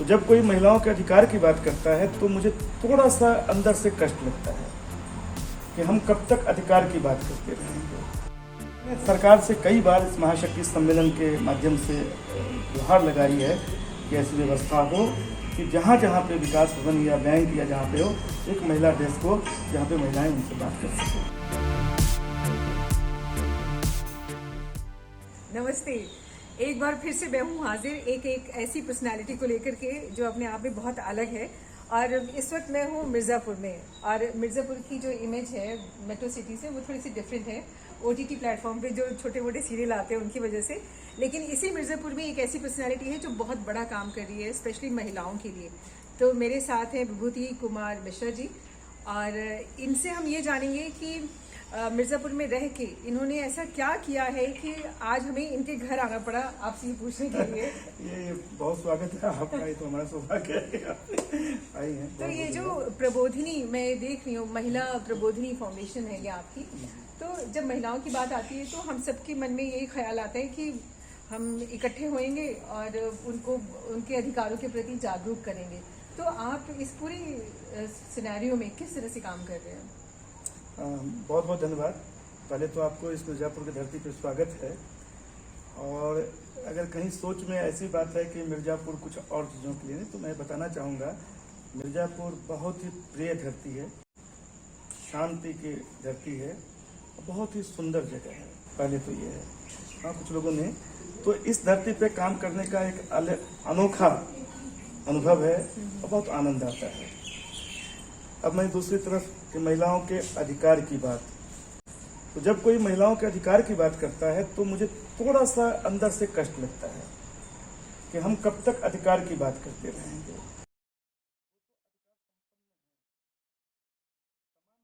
तो जब कोई महिलाओं के अधिकार की बात करता है तो मुझे थोड़ा सा अंदर से कष्ट लगता है कि हम कब तक अधिकार की बात करते रहेंगे। सरकार से कई बार इस महाशक्ति सम्मेलन के माध्यम से गुहार लगाई है कि ऐसी व्यवस्था हो कि जहाँ जहाँ पे विकास भवन या बैंक या जहाँ पे हो एक महिला डेस्क हो जहाँ पे महिलाएं उनसे बात कर सकें। नमस्ते। एक बार फिर से मैं हूँ हाजिर एक ऐसी पर्सनालिटी को लेकर के जो अपने आप में बहुत अलग है। और इस वक्त मैं हूँ मिर्ज़ापुर में, और मिर्ज़ापुर की जो इमेज है मेट्रो सिटी से वो थोड़ी सी डिफरेंट है। OTT प्लेटफॉर्म पे जो छोटे मोटे सीरियल आते हैं उनकी वजह से, लेकिन इसी मिर्ज़ापुर में एक ऐसी पर्सनालिटी है जो बहुत बड़ा काम कर रही है स्पेशली महिलाओं के लिए। तो मेरे साथ हैं विभूति कुमार मिश्रा जी, और इनसे हम ये जानेंगे कि मिर्ज़ापुर में रह के इन्होंने ऐसा क्या किया है कि आज हमें इनके घर आना पड़ा आपसे ये पूछने के लिए। ये बहुत स्वागत है आपका, ये तो हमारा सौभाग्य है आई हैं। तो ये जो प्रबोधिनी मैं देख रही हूँ, महिला प्रबोधिनी फाउंडेशन है ये आपकी। तो जब महिलाओं की बात आती है तो हम सबके मन में यही ख्याल आता है कि हम इकट्ठे होएंगे और उनको उनके अधिकारों के प्रति जागरूक करेंगे। तो आप इस पूरी सिनेरियो में किस तरह से काम कर रहे हैं? बहुत बहुत धन्यवाद। पहले तो आपको इस मिर्ज़ापुर की धरती पर स्वागत है। और अगर कहीं सोच में ऐसी बात है कि मिर्ज़ापुर कुछ और चीज़ों के लिए नहीं, तो मैं बताना चाहूँगा मिर्ज़ापुर बहुत ही प्रिय धरती है, शांति की धरती है, बहुत ही सुंदर जगह है। पहले तो ये है। हाँ, कुछ लोगों ने तो इस धरती पे काम करने का एक अनोखा अनुभव है और बहुत आनंद आता है। अब मैं दूसरी तरफ कि महिलाओं के अधिकार की बात, तो जब कोई महिलाओं के अधिकार की बात करता है तो मुझे थोड़ा सा अंदर से कष्ट लगता है कि हम कब तक अधिकार की बात करते रहेंगे। तमाम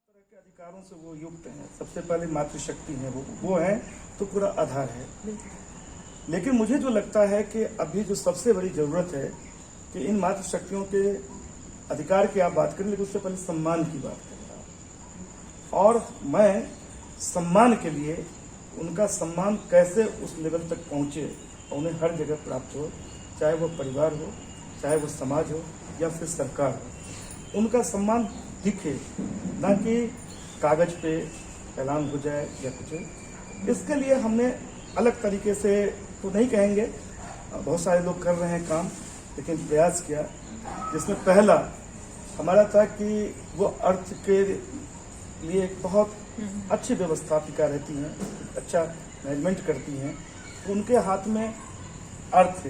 तरह के अधिकारों से वो युक्त हैं। सबसे पहले मातृशक्ति है, वो है तो पूरा आधार है। लेकिन मुझे जो लगता है कि अभी जो सबसे बड़ी जरूरत है कि इन मातृशक्तियों के अधिकार की आप बात करें, लेकिन उससे पहले सम्मान की बात करें। और मैं सम्मान के लिए उनका सम्मान कैसे उस लेवल तक पहुंचे और उन्हें हर जगह प्राप्त हो, चाहे वो परिवार हो, चाहे वो समाज हो या फिर सरकार हो, उनका सम्मान दिखे, ना कि कागज पे ऐलान हो जाए या कुछ। इसके लिए हमने अलग तरीके से तो नहीं कहेंगे, बहुत सारे लोग कर रहे हैं काम, लेकिन प्रयास किया जिसमें पहला हमारा था कि वो अर्थ के लिए एक बहुत अच्छी व्यवस्थापिका रहती हैं, अच्छा मैनेजमेंट करती हैं, तो उनके हाथ में अर्थ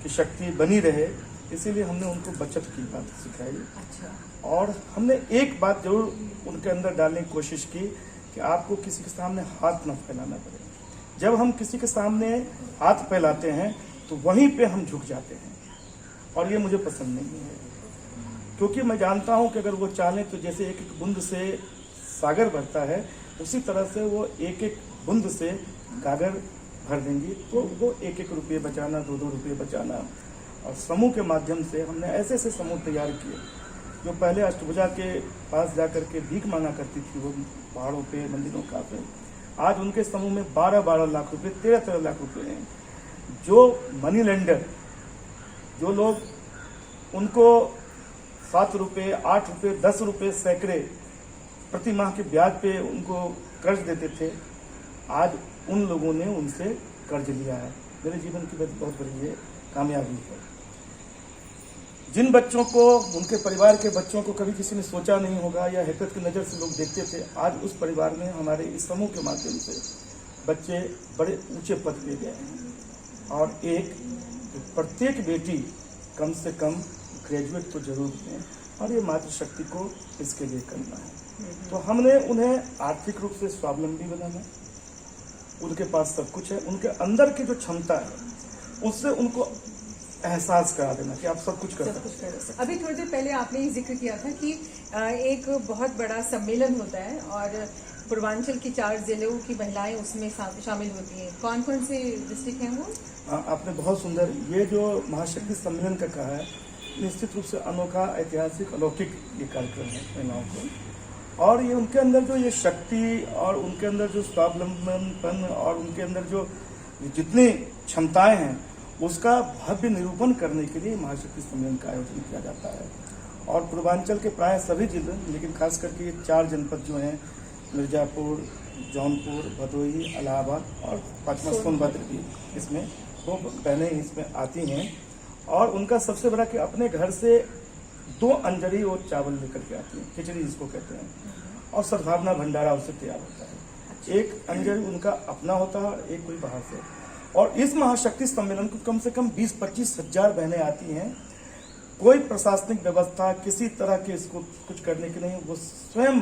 की शक्ति बनी रहे, इसीलिए हमने उनको बचत की बात सिखाई। अच्छा। और हमने एक बात जरूर उनके अंदर डालने की कोशिश की कि आपको किसी के सामने हाथ न फैलाना पड़े। जब हम किसी के सामने हाथ फैलाते हैं तो वहीं पे हम झुक जाते हैं, और ये मुझे पसंद नहीं है, क्योंकि मैं जानता हूं कि अगर वो चाहें तो जैसे एक एक बूंद से सागर भरता है, उसी तरह से वो एक एक बूंद से गागर भर देंगी। तो वो एक एक रुपये बचाना, 2-2 रुपये बचाना, और समूह के माध्यम से हमने ऐसे ऐसे समूह तैयार किए जो पहले अष्टभुजा के पास जाकर के भीख मांगा करती थी, वो पहाड़ों पे, मंदिरों का पे, आज उनके समूह में 12-12 लाख रुपये, 13-13 लाख रुपये हैं। जो मनी लेंडर, जो लोग उनको 7 रुपये, 8 रुपये, 10 रुपये सैकड़े प्रति माह के ब्याज पे उनको कर्ज देते थे, आज उन लोगों ने उनसे कर्ज लिया है। मेरे जीवन की बहुत बड़ी ये कामयाबी है। जिन बच्चों को, उनके परिवार के बच्चों को कभी किसी ने सोचा नहीं होगा या हैकत की नज़र से लोग देखते थे, आज उस परिवार में हमारे इस समूह के माध्यम से बच्चे बड़े ऊंचे पद पे गए हैं। और प्रत्येक बेटी कम से कम ग्रेजुएट तो जरूर दें, और ये मातृशक्ति को इसके लिए करना है। तो हमने उन्हें आर्थिक रूप से स्वावलंबी बनाना, उनके पास सब कुछ है, उनके अंदर की जो क्षमता है उससे उनको एहसास करा देना कि आप सब कुछ कर सकते हैं। अभी थोड़ी देर पहले आपने ये जिक्र किया था कि एक बहुत बड़ा सम्मेलन होता है और पूर्वांचल की 4 जिलों की महिलाएं उसमें शामिल होती हैं। कौन कौन से डिस्ट्रिक्ट हैं वो? आपने बहुत सुंदर ये जो महाशक्ति सम्मेलन का कहा है, निश्चित रूप से अनोखा, ऐतिहासिक, अलौकिक ये कार्यक्रम है महिलाओं को। और ये उनके अंदर जो ये शक्ति और उनके अंदर जो स्वावलंबन और उनके अंदर जो जितनी क्षमताएं हैं उसका भव्य निरूपण करने के लिए महाशक्ति सम्मेलन का आयोजन किया जाता है। और पूर्वांचल के प्राय सभी जिले, लेकिन खास करके ये 4 जनपद जो हैं, मिर्जापुर, जौनपुर, भदोही, इलाहाबाद और 5वां सोनभद्र भी, इसमें वो बहनें इसमें आती हैं। और उनका सबसे बड़ा कि अपने घर से 2 अंजरी वो चावल लेकर के आती हैं, खिचड़ी जिसको कहते हैं, और सद्भावना भंडारा उससे तैयार होता है। एक अंजरी उनका अपना होता है और एक कोई बाहर से। और इस महाशक्ति सम्मेलन को कम से कम 20-25 हजार बहनें आती हैं। कोई प्रशासनिक व्यवस्था किसी तरह के इसको कुछ करने की नहीं, वो स्वयं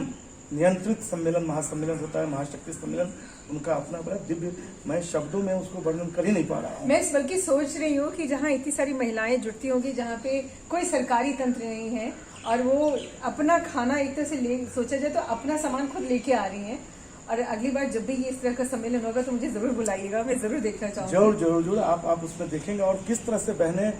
नियंत्रित सम्मेलन, महासम्मेलन होता है, महाशक्ति सम्मेलन। उनका अपना बड़ा दिव्य, मैं शब्दों में उसको वर्णन कर ही नहीं पा रहा हूँ। मैं बल्कि सोच रही हूँ कि जहाँ इतनी सारी महिलाएं जुड़ती होंगी, जहाँ पे कोई सरकारी तंत्र नहीं है और वो अपना खाना एक तरह से सोचा जाए तो अपना सामान खुद लेके आ रही हैं। और अगली बार जब भी ये इस तरह का सम्मेलन होगा तो मुझे जरूर बुलाइएगा, मैं जरूर देखना चाहूँगी। जरूर जरूर जरूर आप उसमें देखेंगे। और किस तरह से बहनें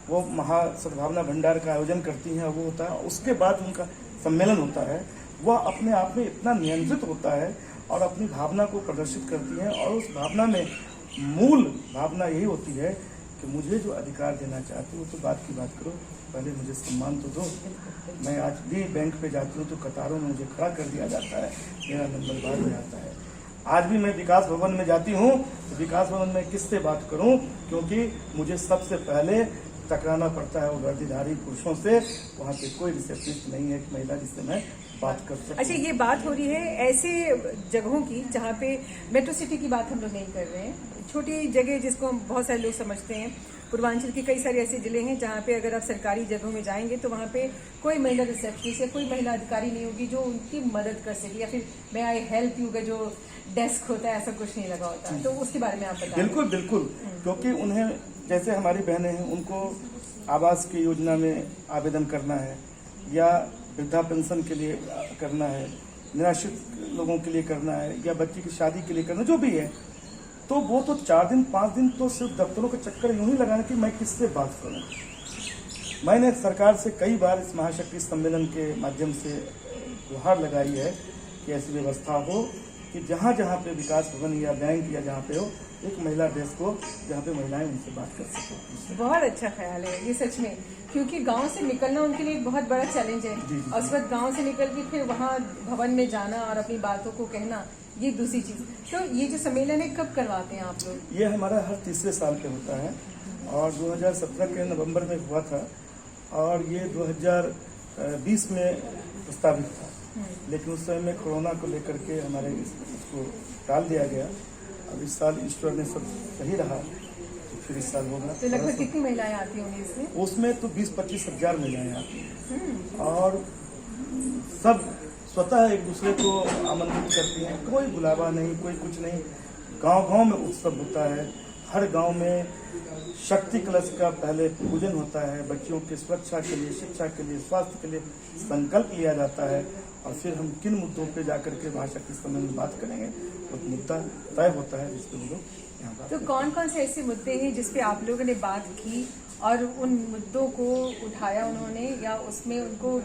वो महा सद्भावना भंडार का आयोजन करती हैं, वो होता है। उसके बाद उनका सम्मेलन होता है, वह अपने आप में इतना नियंत्रित होता है और अपनी भावना को प्रदर्शित करती हैं। और उस भावना में मूल भावना यही होती है कि मुझे जो अधिकार देना चाहती हूँ, तो बात की बात करो, पहले मुझे सम्मान तो दो। मैं आज भी बैंक पे जाती हूँ तो कतारों में मुझे खड़ा कर दिया जाता है, मेरा नंबर बाद में आता है। आज भी मैं विकास भवन में जाती हूँ तो विकास भवन में किससे बात करूँ, क्योंकि मुझे सबसे पहले टकराना पड़ता है वो वर्दीधारी पुरुषों से। वहाँ पे कोई रिसेप्शनिस्ट नहीं है कि महिला जिससे मैं बात कर सकूं। अच्छा, ये बात हो रही है ऐसे जगहों की जहाँ पे मेट्रो सिटी की बात हम लोग नहीं कर रहे हैं, छोटी जगह जिसको हम बहुत सारे लोग समझते हैं। पूर्वांचल के कई सारे ऐसे जिले हैं जहाँ पे अगर आप सरकारी जगहों में जाएंगे तो वहाँ पे कोई महिला रिसेप्शनिस्ट या कोई महिला अधिकारी नहीं होगी जो उनकी मदद कर सके, या फिर मैं आई हेल्प यू का जो डेस्क होता है ऐसा कुछ नहीं लगा होता। तो उसके बारे में आप बताएं। बिल्कुल बिल्कुल, क्योंकि उन्हें, जैसे हमारी बहनें हैं, उनको आवास की योजना में आवेदन करना है या वृद्धा पेंशन के लिए करना है, निराश्रित लोगों के लिए करना है, या बच्ची की शादी के लिए करना, जो भी है, तो वो तो 4 दिन 5 दिन तो सिर्फ दफ्तरों के चक्कर यूं ही लगाने कि मैं किससे बात करूं। मैंने सरकार से कई बार इस महाशक्ति सम्मेलन के माध्यम से गुहार लगाई है कि ऐसी व्यवस्था हो कि जहाँ जहाँ पे विकास भवन या बैंक या जहाँ पे हो, एक महिला डेस्क हो जहाँ पे महिलाएं उनसे बात कर सकें। बहुत अच्छा ख्याल है ये सच में, क्योंकि गांव से निकलना उनके लिए एक बहुत बड़ा चैलेंज है। और उस वक्त गांव से निकल के फिर वहाँ भवन में जाना और अपनी बातों को कहना, ये दूसरी चीज। तो ये जो सम्मेलन है कब करवाते हैं आप लोग? ये हमारा हर तीसरे साल पे होता है और 2017 के नवंबर में हुआ था और ये 2020 में प्रस्तावित था, लेकिन उस समय में कोरोना को लेकर के हमारे इसको टाल दिया गया। अब इस साल ईश्वर ने सब सही रहा तो फिर इस साल होगा। तो लगभग कितनी महिलाएं आती होंगी इसमें? उसमें तो 20-25 हजार महिलाएं आती हैं और सब स्वतः एक दूसरे को आमंत्रित करती हैं। कोई बुलावा नहीं, कोई कुछ नहीं। गांव-गांव में उत्सव होता है। हर गांव में शक्ति कलश का पहले पूजन होता है। बच्चियों की सुरक्षा के लिए, शिक्षा के लिए, स्वास्थ्य के लिए संकल्प लिया जाता है और फिर हम किन मुद्दों पे जाकर के महाशक्ति सम्मेलन में बात करेंगे, वो मुद्दा तय होता है जिसपे हम लोग यहाँ बात। तो कौन कौन से ऐसे मुद्दे हैं जिसपे आप लोगों ने बात की और उन मुद्दों को उठाया उन्होंने, या उसमें उनको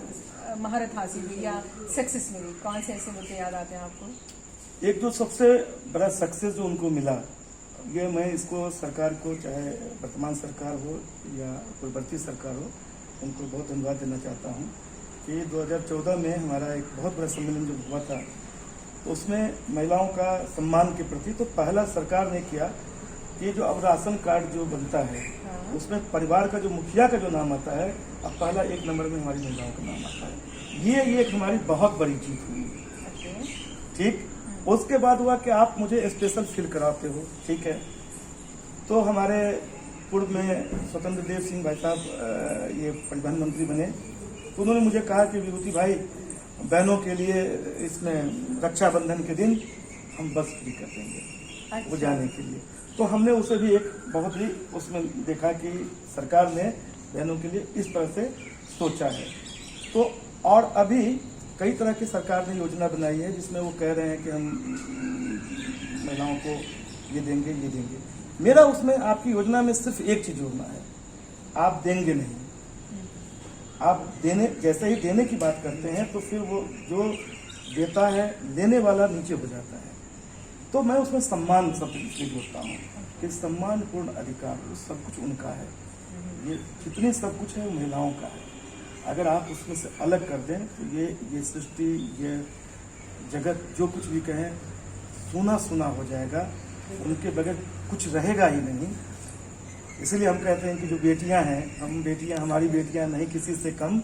महारत हासिल हुई या सक्सेस मिली? कौन से ऐसे मुद्दे याद आते हैं आपको? एक जो सबसे बड़ा सक्सेस जो उनको मिला, ये मैं इसको सरकार को, चाहे वर्तमान सरकार हो या कोई बढ़ती सरकार हो, उनको बहुत धन्यवाद देना चाहता हूँ कि 2014 में हमारा एक बहुत बड़ा सम्मेलन जो हुआ था, तो उसमें महिलाओं का सम्मान के प्रति तो पहला सरकार ने किया कि जो अब राशन कार्ड जो बनता है उसमें परिवार का जो मुखिया का जो नाम आता है, अब पहला 1 नंबर में हमारी महिलाओं का नाम आता है। ये एक हमारी बहुत बड़ी जीत हुई। ठीक, उसके बाद हुआ कि आप मुझे स्पेशल फील कराते हो, ठीक है। तो हमारे पूर्व में स्वतंत्र देव सिंह भाई साहब ये परिवहन मंत्री बने, तो उन्होंने मुझे कहा कि विभूति भाई, बहनों के लिए इसमें रक्षाबंधन के दिन हम बस फ्री कर देंगे वो जाने के लिए। तो हमने उसे भी एक बहुत ही उसमें देखा कि सरकार ने बहनों के लिए इस तरह से सोचा है। तो और अभी कई तरह की सरकार ने योजना बनाई है जिसमें वो कह रहे हैं कि हम महिलाओं को ये देंगे, ये देंगे। मेरा उसमें आपकी योजना में सिर्फ एक चीज जोड़ना है, आप देंगे नहीं। आप देने, जैसे ही देने की बात करते हैं तो फिर वो जो देता है, लेने वाला नीचे हो जाता है। तो मैं उसमें सम्मान शब्द इसलिए जोड़ता हूँ कि सम्मानपूर्ण अधिकार, वो सब कुछ उनका है। ये जितनी सब कुछ है वो महिलाओं का है। अगर आप उसमें से अलग कर दें तो ये सृष्टि, ये जगत जो कुछ भी कहें सूना सूना हो जाएगा, उनके बगैर कुछ रहेगा ही नहीं। इसलिए हम कहते हैं कि जो बेटियां हैं, हमारी बेटियां नहीं किसी से कम,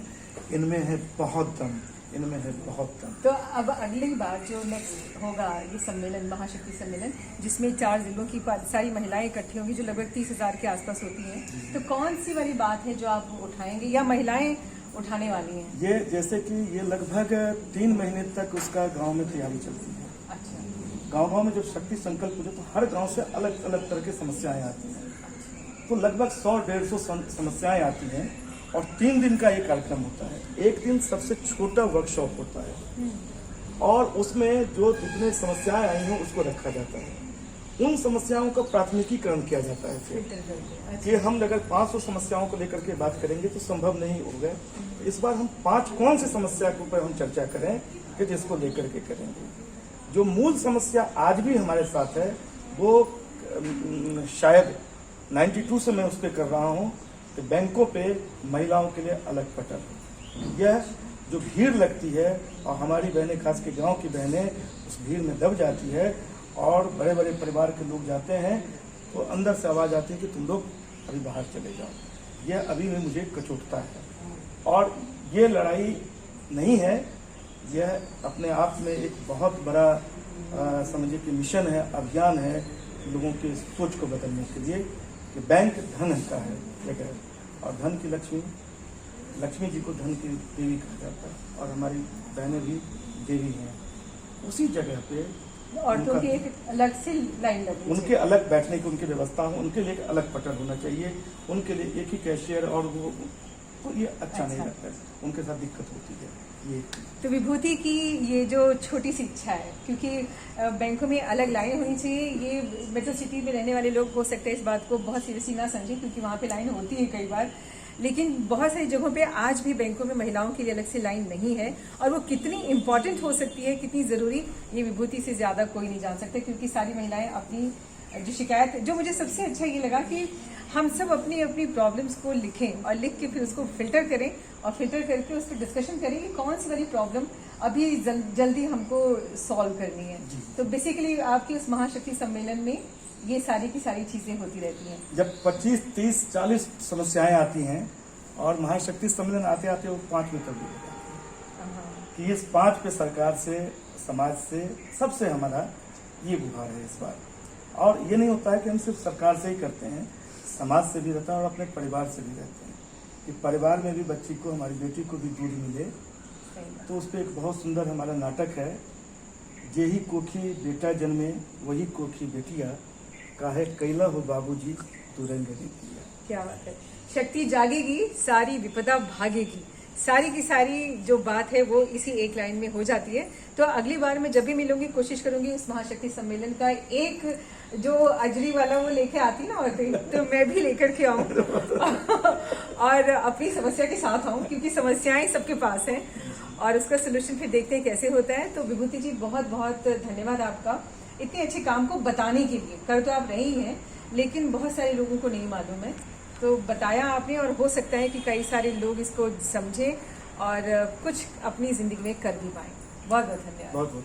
इनमें है बहुत दम, इनमें है बहुत दम। तो अब अगली बार जो नेक्स्ट होगा ये सम्मेलन, महाशक्ति सम्मेलन, जिसमें 4 जिलों की सारी महिलाएं इकट्ठी होंगी, जो लगभग 30,000 के आसपास होती हैं, तो कौन सी वाली बात है जो आप उठाएंगे या महिलाएं उठाने वाली हैं? ये जैसे कि ये लगभग 3 महीने तक उसका गांव में तैयारी चलती है। अच्छा, गांव में जब शक्ति संकल्प हो जाए तो हर गांव से अलग अलग तरह की समस्याएं आती हैं। तो लगभग 100-150 समस्याएं आती हैं और 3 दिन का एक कार्यक्रम होता है। एक दिन सबसे छोटा वर्कशॉप होता है और उसमें जो जितने समस्याएं आई हैं उसको रखा जाता है। उन समस्याओं का प्राथमिकीकरण किया जाता है। फिर कि हम अगर 500 समस्याओं को लेकर के बात करेंगे तो संभव नहीं होगा। इस बार हम 5 कौन सी समस्या के ऊपर हम चर्चा करें कि जिसको लेकर के करेंगे। जो मूल समस्या आज भी हमारे साथ है वो शायद 92 से मैं उस पर कर रहा हूँ कि बैंकों पे महिलाओं के लिए अलग पटल। यह जो भीड़ लगती है और हमारी बहनें, खास के गांव की बहनें उस भीड़ में दब जाती है और बड़े बड़े परिवार के लोग जाते हैं तो अंदर से आवाज़ आती है कि तुम लोग अभी बाहर चले जाओ। यह अभी में मुझे कचोटता है और ये लड़ाई नहीं है, यह अपने आप में एक बहुत बड़ा समझिए कि मिशन है, अभियान है लोगों की सोच को बदलने के लिए कि बैंक धन का है जगह और धन की लक्ष्मी जी को धन की देवी कहा जाता है और हमारी बहनें भी देवी हैं। उसी जगह पे औरतों की एक अलग से लाइन लगी, उनके अलग बैठने की उनकी व्यवस्था हो, उनके लिए एक अलग पटल होना चाहिए, उनके लिए एक ही कैशियर और वो तो ये अच्छा नहीं लगता है, उनके साथ दिक्कत होती है। ये तो विभूति की ये जो छोटी सी इच्छा है, क्योंकि बैंकों में अलग लाइन होनी चाहिए। ये मेट्रो सिटी में रहने वाले लोग हो सकते हैं इस बात को बहुत सीरियसली ना समझें, क्योंकि वहाँ पे लाइन होती है कई बार, लेकिन बहुत सारी जगहों पे आज भी बैंकों में महिलाओं के लिए अलग से लाइन नहीं है और वो कितनी इम्पोर्टेंट हो सकती है, कितनी ज़रूरी, ये विभूति से ज़्यादा कोई नहीं जान सकता। क्योंकि सारी महिलाएं अपनी जो शिकायत, जो मुझे सबसे अच्छा ये लगा कि हम सब अपनी अपनी प्रॉब्लम्स को लिखें और लिख के फिर उसको फिल्टर करें और फिल्टर करके उस पर डिस्कशन करें कि कौन सी वाली प्रॉब्लम अभी जल्दी हमको सॉल्व करनी है। तो बेसिकली आपकी उस महाशक्ति सम्मेलन में ये सारी की सारी चीजें होती रहती हैं। जब 25, 30, 40 समस्याएं आती हैं और महाशक्ति सम्मेलन आते आते वो 5 में तब्दील हो जाती है कि इस 5 पे सरकार से, समाज से, सबसे हमारा ये गुहार है इस बार। और ये नहीं होता है कि हम सिर्फ सरकार से ही करते हैं, समाज से भी रहता है और अपने परिवार से भी रहते हैं कि परिवार में भी बच्ची को, हमारी बेटी को भी दूध मिले। तो उस पर एक बहुत सुंदर हमारा नाटक है, जेही कोखी बेटा जन्मे वही कोखी बेटिया, काहे कैला हो बाबूजी तुरंग दिया। क्या बात है, शक्ति जागेगी सारी विपदा भागेगी, सारी की सारी जो बात है वो इसी एक लाइन में हो जाती है। तो अगली बार मैं जब भी मिलूंगी कोशिश करूंगी इस महाशक्ति सम्मेलन का एक जो अजरी वाला वो लेके आती ना औरतें, तो मैं भी लेकर के आऊं और अपनी समस्या के साथ आऊं, क्योंकि समस्याएं सबके पास हैं और उसका सोल्यूशन फिर देखते हैं कैसे होता है। तो विभूति जी बहुत बहुत धन्यवाद आपका इतने अच्छे काम को बताने के लिए। कर तो आप रही हैं लेकिन बहुत सारे लोगों को नहीं मालूम है, तो बताया आपने और हो सकता है कि कई सारे लोग इसको समझें और कुछ अपनी जिंदगी में कर भी पाएं। बहुत बहुत धन्यवाद। बहुत बहुत